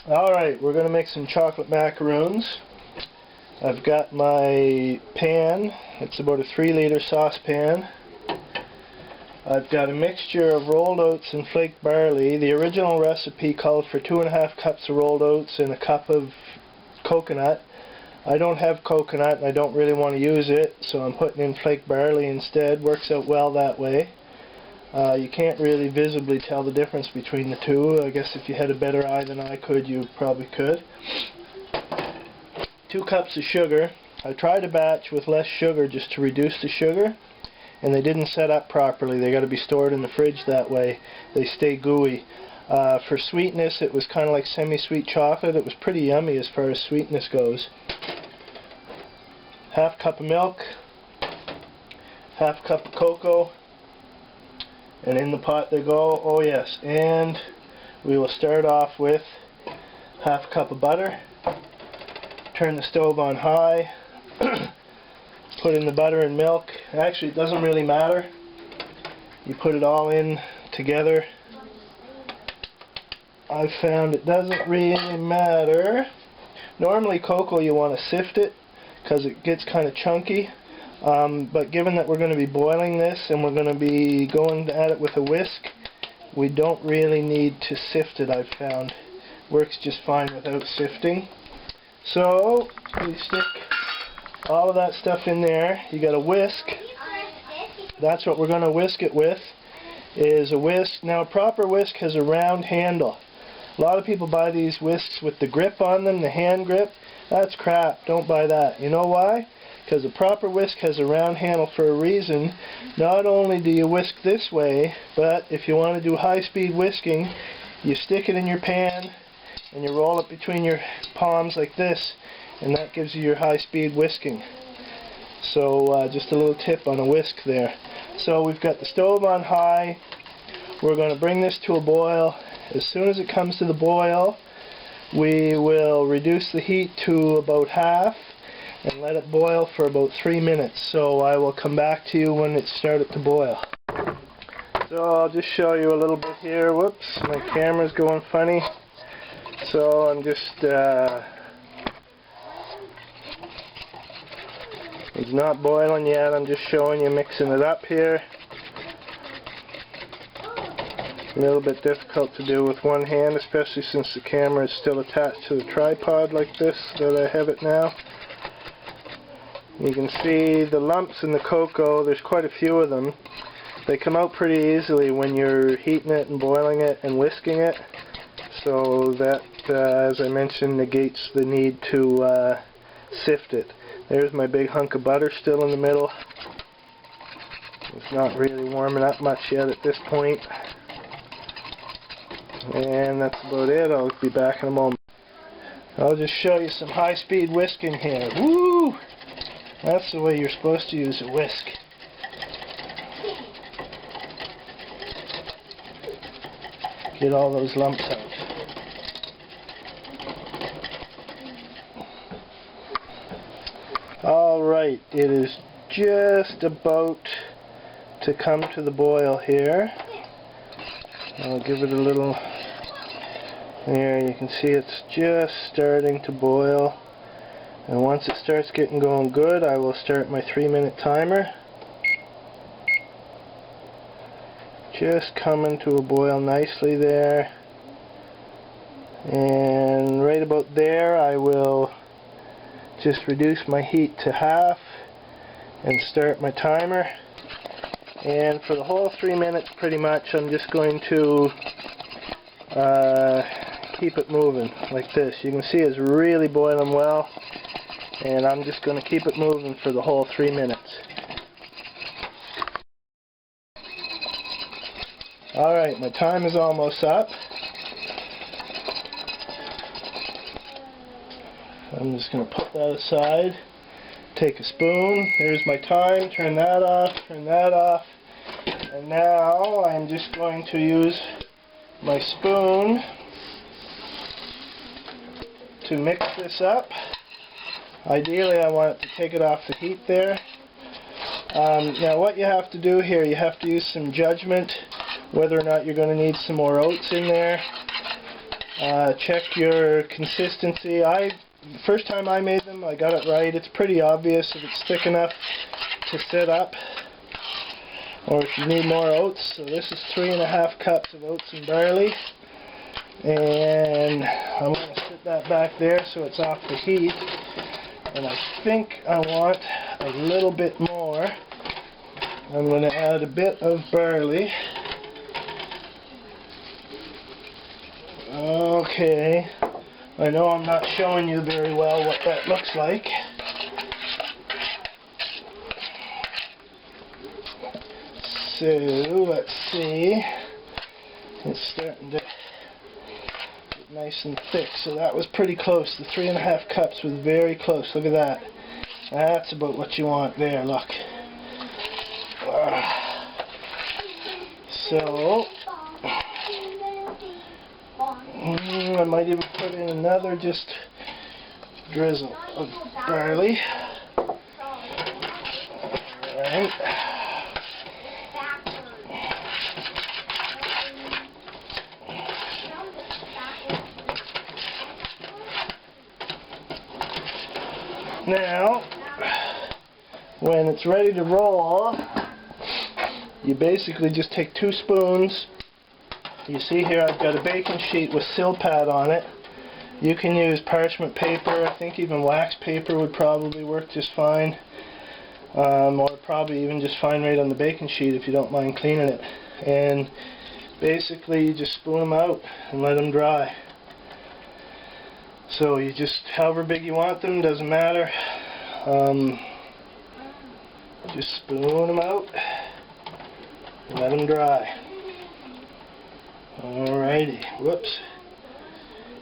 Alright, we're going to make some chocolate macaroons. I've got my pan. It's about a 3-liter saucepan. I've got a mixture of rolled oats and flaked barley. The original recipe called for 2.5 cups of rolled oats and a cup of coconut. I don't have coconut and I don't really want to use it, so I'm putting in flaked barley instead. Works out well that way. You can't really visibly tell the difference between the two. I guess if you had a better eye than I could, you probably could. 2 cups of sugar. I tried a batch with less sugar just to reduce the sugar, and they didn't set up properly. They got to be stored in the fridge that way. They stay gooey. For sweetness, it was kind of like semi-sweet chocolate. It was pretty yummy as far as sweetness goes. 1/2 cup of milk, 1/2 cup of cocoa, and in the pot they go. Oh yes, and we will start off with 1/2 cup of butter. Turn the stove on high. Put in the butter and milk. Actually, it doesn't really matter. You put it all in together. I've found it doesn't really matter. Normally cocoa, you want to sift it because it gets kind of chunky. But given that we're going to be boiling this and we're going to be going at it with a whisk, we don't really need to sift it, I've found. Works just fine without sifting. So we stick all of that stuff in there. You got a whisk. That's what we're going to whisk it with, is a whisk. Now a proper whisk has a round handle. A lot of people buy these whisks with the grip on them, the hand grip. That's crap. Don't buy that. You know why? Because a proper whisk has a round handle for a reason. Not only do you whisk this way, but if you want to do high-speed whisking, you stick it in your pan and you roll it between your palms like this, and that gives you your high-speed whisking. So just a little tip on a whisk there. So we've got the stove on high. We're going to bring this to a boil. As soon as it comes to the boil, we will reduce the heat to about half and let it boil for about 3 minutes. So I will come back to you when it's started to boil. So I'll just show you a little bit here. Whoops, my camera's going funny. So I'm just it's not boiling yet. I'm just showing you mixing it up here. A little bit difficult to do with one hand, especially since the camera is still attached to the tripod like this that I have it now. You can see the lumps in the cocoa. There's quite a few of them. They come out pretty easily when you're heating it and boiling it and whisking it. So that, as I mentioned, negates the need to sift it. There's my big hunk of butter still in the middle. It's not really warming up much yet at this point. And that's about it. I'll be back in a moment. I'll just show you some high-speed whisking here. Woo! That's the way you're supposed to use a whisk. Get all those lumps out. Alright, it is just about to come to the boil here. I'll give it a little. There, you can see it's just starting to boil. And once it starts getting going good, I will start my 3-minute timer. Just coming to a boil nicely there. And right about there, I will just reduce my heat to half and start my timer. And for the whole 3 minutes, pretty much, I'm just going to keep it moving like this. You can see it's really boiling well, and I'm just going to keep it moving for the whole 3 minutes. Alright, my time is almost up. I'm just going to put that aside. Take a spoon. There's my time. Turn that off. Turn that off. And now I'm just going to use my spoon to mix this up. Ideally, I want to take it off the heat there. Now what you have to do here, you have to use some judgment whether or not you're going to need some more oats in there. Check your consistency. The first time I made them, I got it right. It's pretty obvious if it's thick enough to sit up, or if you need more oats. So this is 3½ cups of oats and barley, and I'm going to sit that back there so it's off the heat. And I think I want a little bit more. I'm going to add a bit of barley. Okay, I know I'm not showing you very well what that looks like. So, let's see. It's starting to get nice and thick. So that was pretty close. The 3½ cups was very close. Look at that. That's about what you want there, look. So, I might even put in another just drizzle of barley. Alright. Now, when it's ready to roll, you basically just take 2 spoons. You see here I've got a baking sheet with Silpad on it. You can use parchment paper. I think even wax paper would probably work just fine. Or probably even just fine right on the baking sheet if you don't mind cleaning it. And basically you just spoon them out and let them dry. So you just, however big you want them, doesn't matter. Just spoon them out and let them dry. Alrighty, whoops.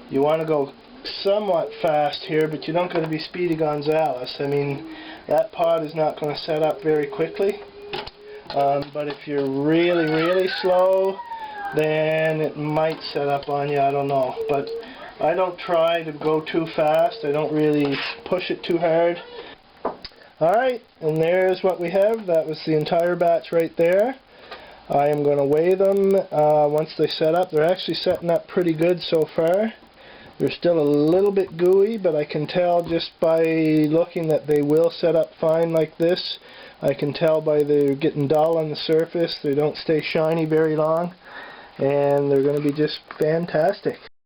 You want to go somewhat fast here, but you don't got to be Speedy Gonzales. I mean, that pot is not going to set up very quickly. But if you're really, really slow, then it might set up on you, I don't know. But I don't try to go too fast. I don't really push it too hard. Alright, and there's what we have. That was the entire batch right there. I am going to weigh them once they set up. They're actually setting up pretty good so far. They're still a little bit gooey, but I can tell just by looking that they will set up fine like this. I can tell by they're getting dull on the surface. They don't stay shiny very long, and they're going to be just fantastic.